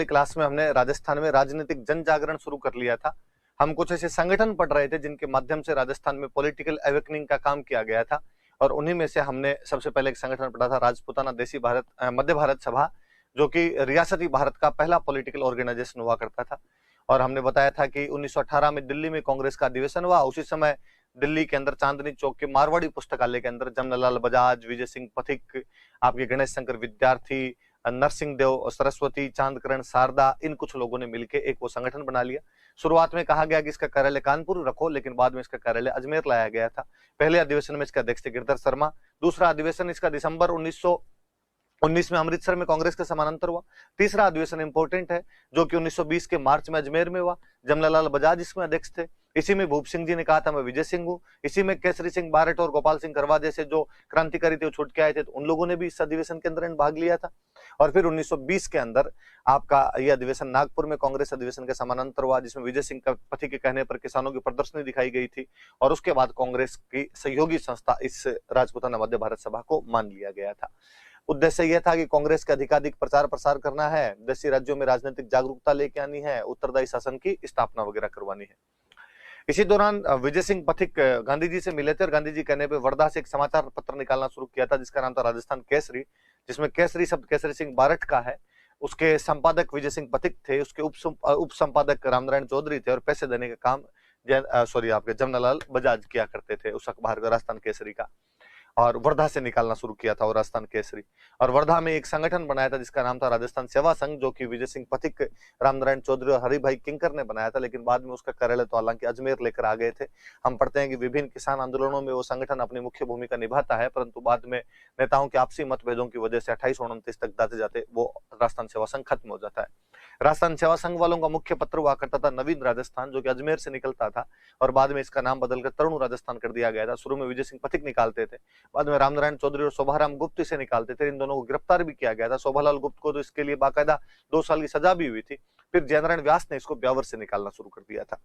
पिछली क्लास में हमने राजस्थान में राजनीतिक जन जागरण शुरू कर लिया था। हम कुछ ऐसे संगठन पढ़ रहे थे जिनके माध्यम से राजस्थान में पॉलिटिकल अवेकनिंग का काम किया गया था, और उन्हीं में से हमने सबसे पहले एक संगठन पढ़ा था राजपूताना देसी भारत मध्य भारत सभा, जो कि रियासती भारत का पहला पॉलिटिकल ऑर्गेनाइजेशन हुआ करता था। और हमने बताया था कि 1918 में दिल्ली में कांग्रेस का अधिवेशन हुआ। उसी समय दिल्ली के अंदर चांदनी चौक के मारवाड़ी पुस्तकालय के अंदर जमनालाल बजाज, विजय सिंह पथिक, आपके गणेश शंकर विद्यार्थी, नरसिंह देव सरस्वती, चांदकरण शारदा, इन कुछ लोगों ने मिलकर एक वो संगठन बना लिया। शुरुआत में कहा गया कि इसका कार्यालय कानपुर रखो, लेकिन बाद में इसका कार्यालय अजमेर लाया गया था। पहले अधिवेशन में इसके अध्यक्ष थे गिरधर शर्मा। दूसरा अधिवेशन इसका दिसंबर 1919 में अमृतसर में कांग्रेस के समानांतर हुआ। तीसरा अधिवेशन इंपॉर्टेंट है, जो कि 1920 के मार्च में अजमेर में हुआ। जमनालाल बजाज इसमें अध्यक्ष थे। इसी में भूप सिंह जी ने कहा था मैं विजय सिंह हूं। इसी में केसरी सिंह बारट और गोपाल सिंह करवा जैसे जो क्रांतिकारी थे वो छूट के आए थे, तो उन लोगों ने भी इस अधिवेशन के अंदर भाग लिया था। और फिर 1920 के अंदर आपका यह अधिवेशन नागपुर में कांग्रेस अधिवेशन के समानांतर हुआ, जिसमें विजय सिंह का पति के कहने पर किसानों की प्रदर्शनी दिखाई गई थी। और उसके बाद कांग्रेस की सहयोगी संस्था इस राजपूताना मध्य भारत सभा को मान लिया गया था। उद्देश्य यह था कि कांग्रेस का अधिकाधिक प्रचार प्रसार करना है, देशी राज्यों में राजनीतिक जागरूकता लेके आनी है, उत्तरदायी शासन की स्थापना वगैरह करवानी है। इसी दौरान विजय सिंह पथिक गांधी जी से मिले थे, और गांधी जी कहने पे वर्धा से एक समाचार पत्र निकालना शुरू किया था जिसका नाम था राजस्थान केसरी, जिसमें केसरी शब्द केसरी सिंह बारट का है। उसके संपादक विजय सिंह पथिक थे, उसके उप संपादक रामनारायण चौधरी थे, और पैसे देने का काम आपके जमनालाल बजाज किया करते थे उस अखबार का, राजस्थान केसरी का। और वर्धा से निकालना शुरू किया था और राजस्थान केसरी। और वर्धा में एक संगठन बनाया था जिसका नाम था राजस्थान सेवा संघ, जो कि विजय सिंह पथिक, रामनारायण चौधरी और हरिभाई किंकर ने बनाया था, लेकिन बाद में उसका कार्यालय तो हालांकि अजमेर लेकर आ गए थे। हम पढ़ते हैं कि विभिन्न किसान आंदोलनों में वो संगठन अपनी मुख्य भूमिका निभाता है, परंतु बाद में नेताओं के आपसी मतभेदों की वजह से 2829 तक जाते जाते वो राजस्थान सेवा संघ खत्म हो जाता है। राजस्थान सेवा संघ वालों का मुख्य पत्र हुआ करता था नवीन राजस्थान, जो कि अजमेर से निकलता था, और बाद में इसका नाम बदलकर तरुण राजस्थान कर दिया गया था। शुरू में विजय सिंह पथिक निकालते थे, बाद में रामनारायण चौधरी और शोभाराम गुप्त इसे निकालते थे। इन दोनों को गिरफ्तार भी किया गया था। शोभालाल गुप्त को तो इसके लिए बाकायदा 2 साल की सजा भी हुई थी। फिर जयनारायण व्यास ने इसको ब्यावर से निकालना शुरू कर दिया था।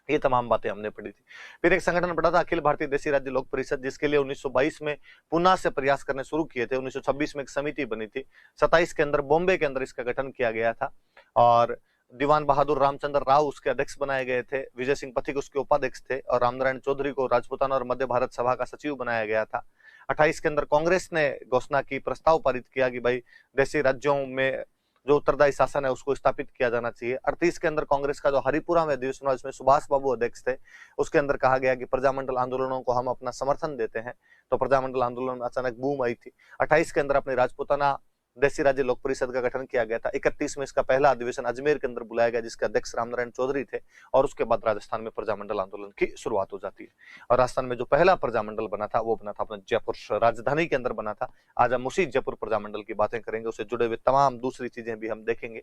ये तमाम बातें हमने पढ़ी थी। फिर एक संगठन पढ़ा था अखिल भारतीय देशी राज्य लोक परिषद, जिसके लिए 1922 में पुनः से प्रयास करने शुरू किए थे। 1926 में एक समिति बनी थी। 27 के अंदर बॉम्बे के अंदर इसका गठन किया गया था, और दीवान बहादुर रामचंद्र राव उसके अध्यक्ष बनाए गए थे। विजय सिंह पथिक उसके उपाध्यक्ष थे, और रामनारायण चौधरी को राजपूताना और मध्य भारत सभा का सचिव बनाया गया था। 28 के अंदर कांग्रेस ने घोषणा की, प्रस्ताव पारित किया कि भाई देशी राज्यों में जो उत्तरदायी शासन है उसको स्थापित किया जाना चाहिए। 38 के अंदर कांग्रेस का जो हरिपुरा में अधिवेशन हुआ, इसमें सुभाष बाबू अध्यक्ष थे, उसके अंदर कहा गया कि प्रजामंडल आंदोलनों को हम अपना समर्थन देते हैं। तो प्रजामंडल आंदोलन में अचानक बूम आई थी। 28 के अंदर अपने राजपूताना देशी राज्य लोक परिषद का गठन किया गया था। 31 में इसका पहला अधिवेशन अजमेर के अंदर बुलाया गया, जिसके अध्यक्ष रामनारायण चौधरी थे, और उसके बाद राजस्थान में प्रजामंडल आंदोलन की शुरुआत हो जाती है। और राजस्थान में जो पहला प्रजामंडल बना था वो बना था अपना जयपुर राजधानी के अंदर बना था। आज हम उसी जयपुर प्रजामंडल की बातें करेंगे, उससे जुड़े हुए तमाम दूसरी चीजें भी हम देखेंगे।